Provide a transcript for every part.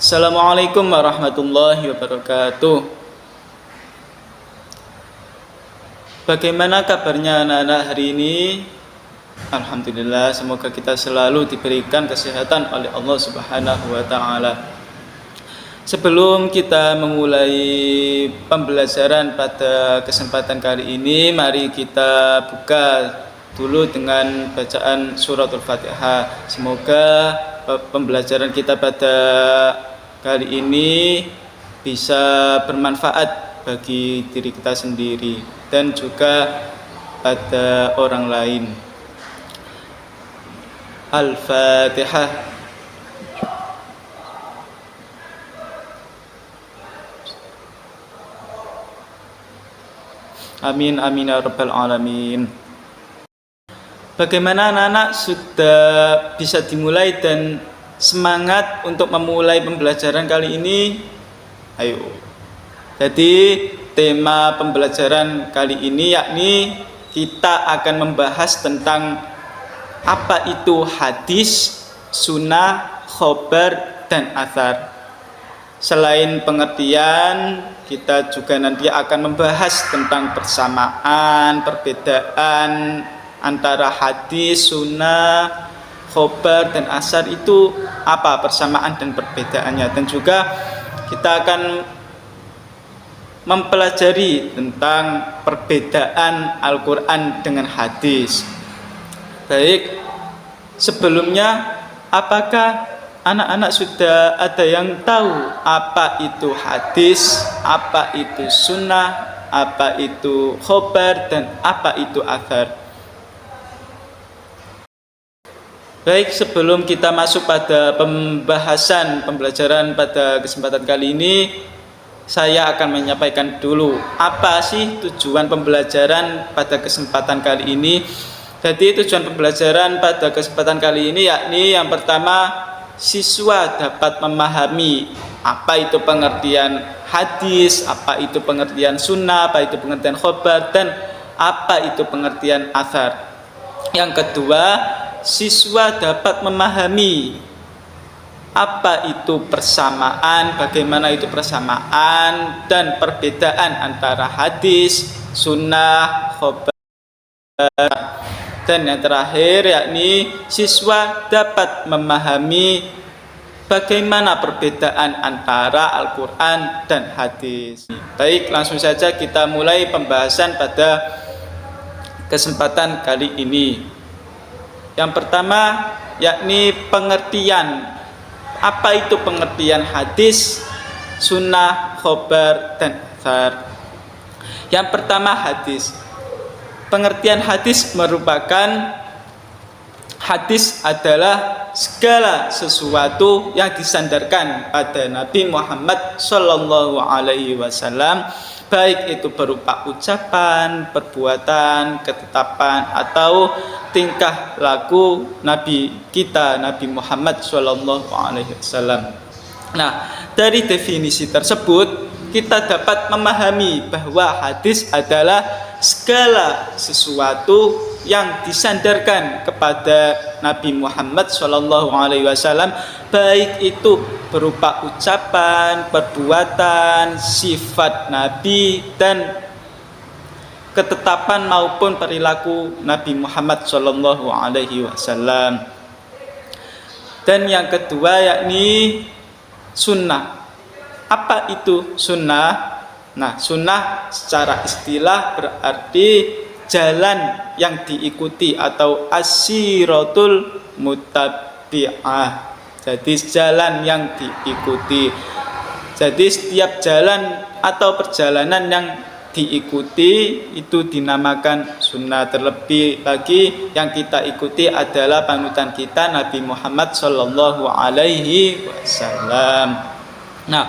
Assalamualaikum warahmatullahi wabarakatuh. Bagaimana kabarnya anak-anak hari ini? Alhamdulillah, semoga kita selalu diberikan kesehatan oleh Allah Subhanahu wa taala. Sebelum kita memulai pembelajaran pada kesempatan kali ini, mari kita buka dulu dengan bacaan suratul Fatihah. Semoga pembelajaran kita pada kali ini bisa bermanfaat bagi diri kita sendiri dan juga pada orang lain. Al-Fatihah. Amin amin ya rabbal alamin. Bagaimana anak-anak sudah bisa dimulai dan semangat untuk memulai pembelajaran kali ini? Ayo. Jadi tema pembelajaran kali ini yakni kita akan membahas tentang apa itu hadis, sunnah, khobar, dan athar. Selain pengertian, kita juga nanti akan membahas tentang persamaan, perbedaan antara hadis, sunnah, khobar, dan asar itu apa persamaan dan perbedaannya. Dan juga kita akan mempelajari tentang perbedaan Al-Quran dengan hadis. Baik, sebelumnya apakah anak-anak sudah ada yang tahu apa itu hadis, apa itu sunnah, apa itu khobar, dan apa itu athar? Baik, sebelum kita masuk pada pembelajaran pada kesempatan kali ini, saya akan menyampaikan dulu apa sih tujuan pembelajaran pada kesempatan kali ini. Jadi tujuan pembelajaran pada kesempatan kali ini yakni yang pertama, siswa dapat memahami apa itu pengertian hadis, apa itu pengertian sunnah, apa itu pengertian khobar, dan apa itu pengertian athar. Yang kedua, siswa dapat memahami apa itu persamaan, bagaimana itu persamaan dan perbedaan antara hadis, sunnah, khobar. Dan yang terakhir yakni siswa dapat memahami bagaimana perbedaan antara Al-Quran dan hadis. Baik, langsung saja kita mulai pembahasan pada kesempatan kali ini. Yang pertama yakni pengertian. Apa itu pengertian hadis, sunnah, khobar, dan athar? Yang pertama hadis. Pengertian hadis merupakan hadis adalah segala sesuatu yang disandarkan pada Nabi Muhammad Sallallahu Alaihi Wasallam, baik itu berupa ucapan, perbuatan, ketetapan, atau tingkah laku Nabi kita Nabi Muhammad Sallallahu Alaihi Wasallam. Nah, dari definisi tersebut kita dapat memahami bahwa hadis adalah segala sesuatu yang disandarkan kepada Nabi Muhammad SAW, baik itu berupa ucapan, perbuatan, sifat Nabi, dan ketetapan maupun perilaku Nabi Muhammad SAW. Dan yang kedua yakni sunnah. Apa itu sunnah? Nah, sunnah secara istilah berarti jalan yang diikuti atau as-siratul muttabi'ah. Jadi jalan yang diikuti. Jadi setiap jalan atau perjalanan yang diikuti itu dinamakan sunnah. Terlebih lagi yang kita ikuti adalah panutan kita Nabi Muhammad Sallallahu Alaihi Wasallam. Nah,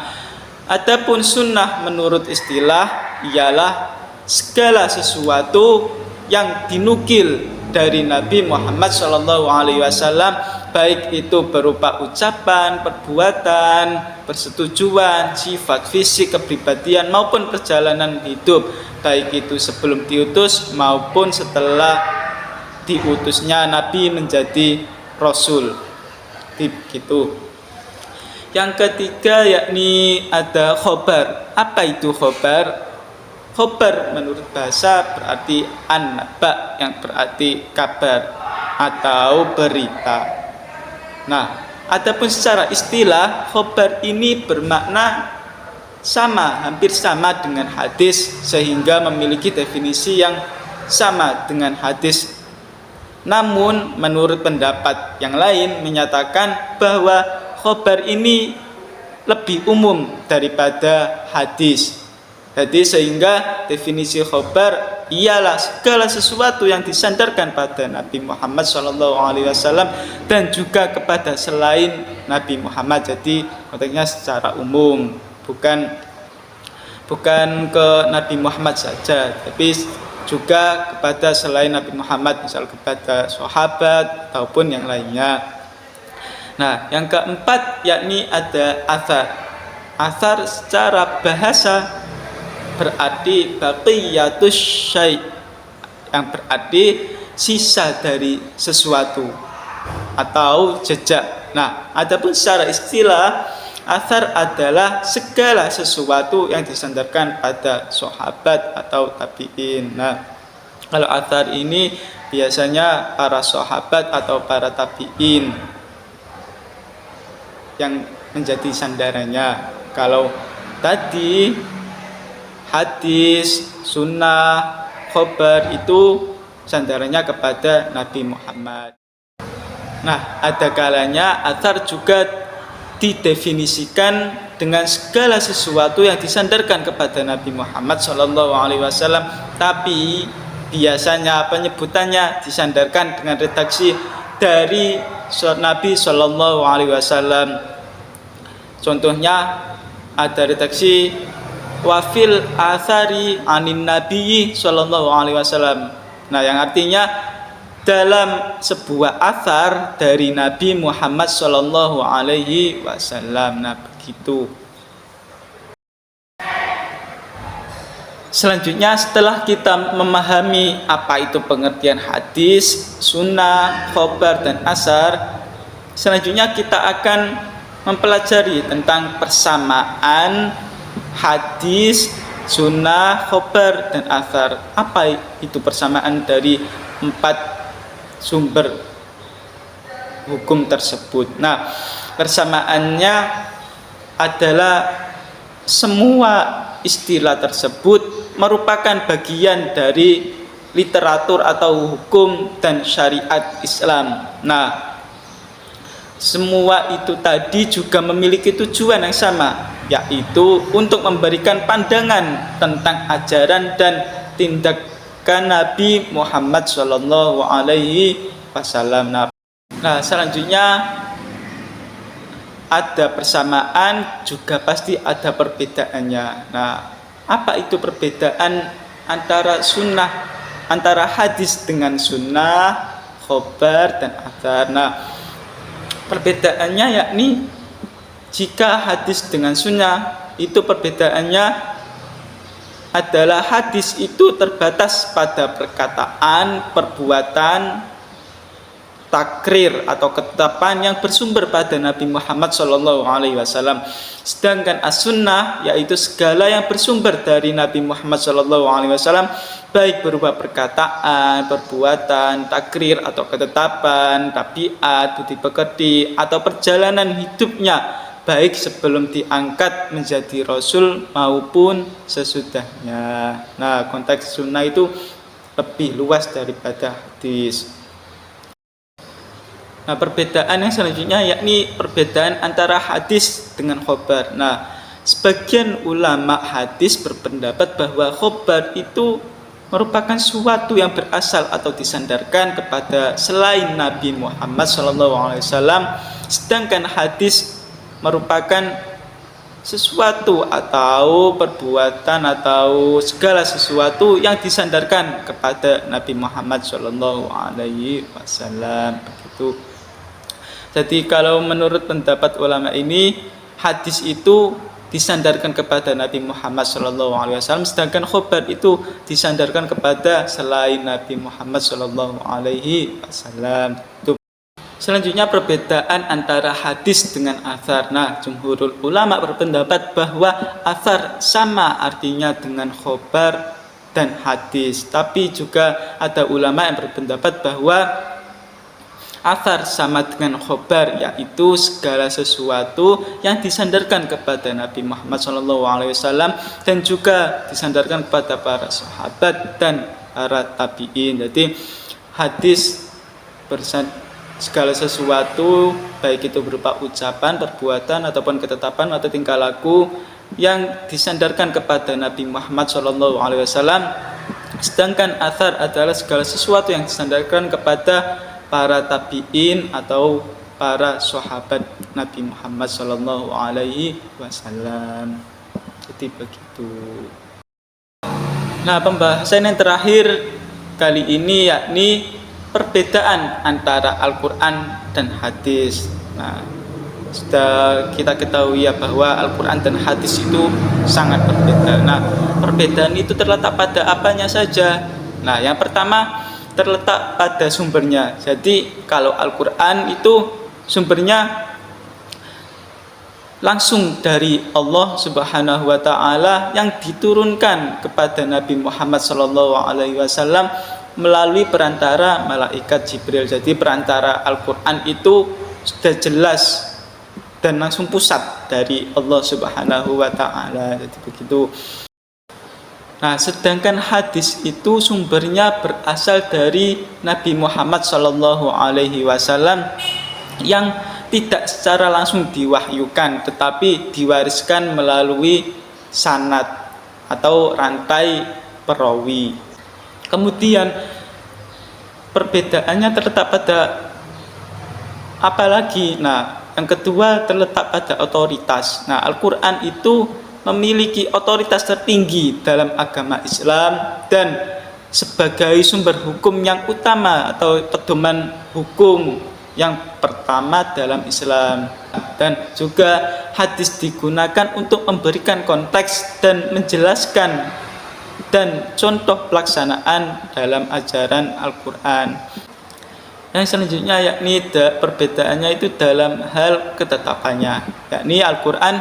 adapun sunnah menurut istilah ialah segala sesuatu yang dinukil dari Nabi Muhammad SAW, baik itu berupa ucapan, perbuatan, persetujuan, sifat fisik, kepribadian maupun perjalanan hidup, baik itu sebelum diutus maupun setelah diutusnya Nabi menjadi Rasul. Gitu. Yang ketiga yakni ada khobar. Apa itu khobar? Khobar menurut bahasa berarti an-naba, yang berarti kabar atau berita. Nah, adapun secara istilah, khobar ini bermakna sama, hampir sama dengan hadis, sehingga memiliki definisi yang sama dengan hadis. Namun menurut pendapat yang lain menyatakan bahwa khobar ini lebih umum daripada hadis. Jadi sehingga definisi khobar ialah segala sesuatu yang disandarkan pada Nabi Muhammad SAW dan juga kepada selain Nabi Muhammad. Jadi konteksnya secara umum, bukan ke Nabi Muhammad saja, tapi juga kepada selain Nabi Muhammad, misal kepada sahabat ataupun yang lainnya. Nah, yang keempat yakni ada athar. Athar secara bahasa berarti baqiyatus syai', yang berarti sisa dari sesuatu atau jejak. Nah, adapun secara istilah, athar adalah segala sesuatu yang disandarkan pada sahabat atau tabi'in. Nah, kalau athar ini biasanya para sahabat atau para tabi'in yang menjadi sandarannya. Kalau tadi hadis, sunnah, khobar itu sandarannya kepada Nabi Muhammad. Nah, ada kalanya athar juga didefinisikan dengan segala sesuatu yang disandarkan kepada Nabi Muhammad SAW, tapi biasanya penyebutannya disandarkan dengan redaksi dari Nabi SAW. Contohnya ada redaksi wafil athari anin nabiyyi sallallahu alaihi wasallam. Nah, yang artinya dalam sebuah athar dari Nabi Muhammad sallallahu alaihi wasallam. Nah, begitu. Selanjutnya, setelah kita memahami apa itu pengertian hadis, sunnah, khobar, dan asar, selanjutnya kita akan mempelajari tentang persamaan hadis, sunnah, khobar, dan athar. Apa itu persamaan dari 4 sumber hukum tersebut? Nah, persamaannya adalah semua istilah tersebut merupakan bagian dari literatur atau hukum dan syariat Islam. Nah, semua itu tadi juga memiliki tujuan yang sama, yaitu untuk memberikan pandangan tentang ajaran dan tindakan Nabi Muhammad SAW. Nah, selanjutnya ada persamaan, juga pasti ada perbedaannya. Nah, apa itu perbedaan antara hadis dengan sunnah, khobar, dan athar? Nah, perbedaannya yakni jika hadis dengan sunnah itu perbedaannya adalah hadis itu terbatas pada perkataan, perbuatan, takrir atau ketetapan yang bersumber pada Nabi Muhammad SAW. Sedangkan as-sunnah yaitu segala yang bersumber dari Nabi Muhammad SAW, baik berupa perkataan, perbuatan, takrir atau ketetapan, tabiat, budi pekerti, atau perjalanan hidupnya, baik sebelum diangkat menjadi Rasul maupun sesudahnya. Nah, konteks sunnah itu lebih luas daripada hadis. Nah, perbedaan yang selanjutnya yakni perbedaan antara hadis dengan khobar. Nah, sebagian ulama hadis berpendapat bahwa khobar itu merupakan suatu yang berasal atau disandarkan kepada selain Nabi Muhammad SAW, sedangkan hadis merupakan sesuatu atau perbuatan atau segala sesuatu yang disandarkan kepada Nabi Muhammad SAW. Begitu. Jadi kalau menurut pendapat ulama ini, hadis itu disandarkan kepada Nabi Muhammad SAW, sedangkan khobar itu disandarkan kepada selain Nabi Muhammad SAW. Selanjutnya perbedaan antara hadis dengan athar. Nah, jumhurul ulama berpendapat bahwa athar sama artinya dengan khobar dan hadis. Tapi juga ada ulama yang berpendapat bahwa athar sama dengan khobar, yaitu segala sesuatu yang disandarkan kepada Nabi Muhammad SAW dan juga disandarkan kepada para sahabat dan para tabi'in. Jadi hadis segala sesuatu, baik itu berupa ucapan, perbuatan, ataupun ketetapan atau tingkah laku yang disandarkan kepada Nabi Muhammad SAW. Sedangkan athar adalah segala sesuatu yang disandarkan kepada para tabi'in atau para sahabat Nabi Muhammad SAW. Jadi begitu. Nah, pembahasan yang terakhir kali ini yakni perbedaan antara Al-Quran dan hadis. Nah, sudah kita ketahui ya bahwa Al-Quran dan hadis itu sangat berbeda. Nah, perbedaan itu terletak pada apanya saja. Nah, yang pertama terletak pada sumbernya. Jadi kalau Al-Quran itu sumbernya langsung dari Allah Subhanahu wa taala yang diturunkan kepada Nabi Muhammad SAW melalui perantara malaikat Jibril. Jadi perantara Al-Quran itu sudah jelas dan langsung pusat dari Allah Subhanahu wa taala. Jadi begitu. Nah, sedangkan hadis itu sumbernya berasal dari Nabi Muhammad SAW yang tidak secara langsung diwahyukan, tetapi diwariskan melalui sanad atau rantai perawi. Kemudian perbedaannya terletak pada apa lagi? Nah, yang kedua terletak pada otoritas. Nah, Al-Quran itu memiliki otoritas tertinggi dalam agama Islam dan sebagai sumber hukum yang utama atau pedoman hukum yang pertama dalam Islam. Dan juga hadis digunakan untuk memberikan konteks dan menjelaskan dan contoh pelaksanaan dalam ajaran Al-Quran. Yang selanjutnya yakni perbedaannya itu dalam hal ketetapannya, yakni Al-Quran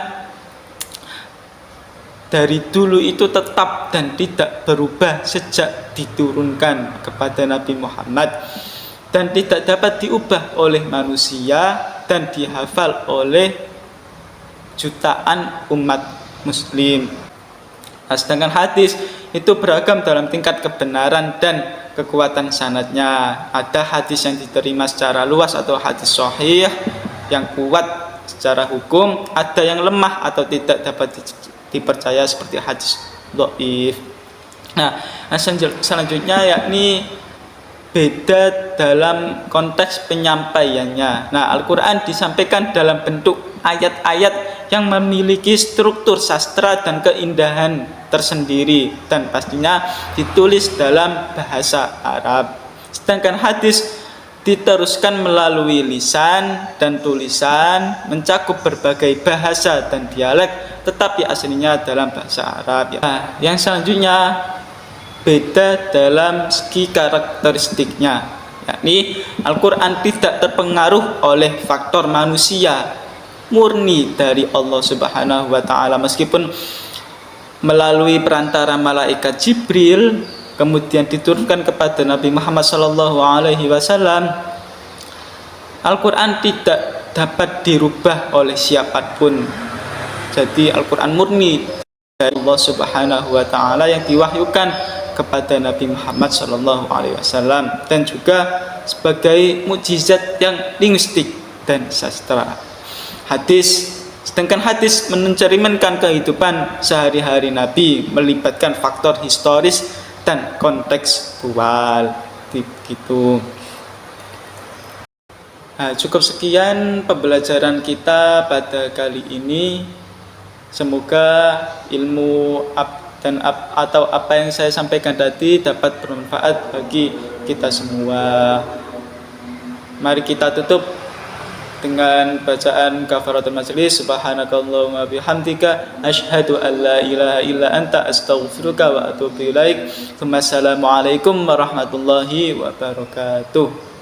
dari dulu itu tetap dan tidak berubah sejak diturunkan kepada Nabi Muhammad dan tidak dapat diubah oleh manusia dan dihafal oleh jutaan umat muslim. Nah, sedangkan hadis itu beragam dalam tingkat kebenaran dan kekuatan sanadnya. Ada hadis yang diterima secara luas atau hadis sahih yang kuat secara hukum, ada yang lemah atau tidak dapat dipercaya seperti hadis dhaif. Nah, selanjutnya yakni beda dalam konteks penyampaiannya. Nah, Al-Quran disampaikan dalam bentuk ayat-ayat yang memiliki struktur sastra dan keindahan tersendiri dan pastinya ditulis dalam bahasa Arab. Sedangkan hadis diteruskan melalui lisan dan tulisan, mencakup berbagai bahasa dan dialek, tetapi aslinya dalam bahasa Arab. Nah, yang selanjutnya beda dalam segi karakteristiknya, yakni Al-Quran tidak terpengaruh oleh faktor manusia, murni dari Allah Subhanahu wa taala, meskipun melalui perantara malaikat Jibril kemudian diturunkan kepada Nabi Muhammad SAW. Al-Quran tidak dapat dirubah oleh siapapun. Jadi Al-Quran murni dari Allah Subhanahu wa taala yang diwahyukan kepada Nabi Muhammad SAW dan juga sebagai mukjizat yang linguistik dan sastra. Sedangkan hadis mencerminkan kehidupan sehari-hari Nabi, melibatkan faktor historis dan kontekstual. Begitu. Nah, cukup sekian pembelajaran kita pada kali ini. Semoga ilmu atau apa yang saya sampaikan tadi dapat bermanfaat bagi kita semua. Mari kita tutup dengan bacaan kafaratul majlis. Subhanakallahumma bihamdika asyhadu an la ilaha illa anta astaghfiruka wa atubu ilaik. Wassalamualaikum warahmatullahi wabarakatuh.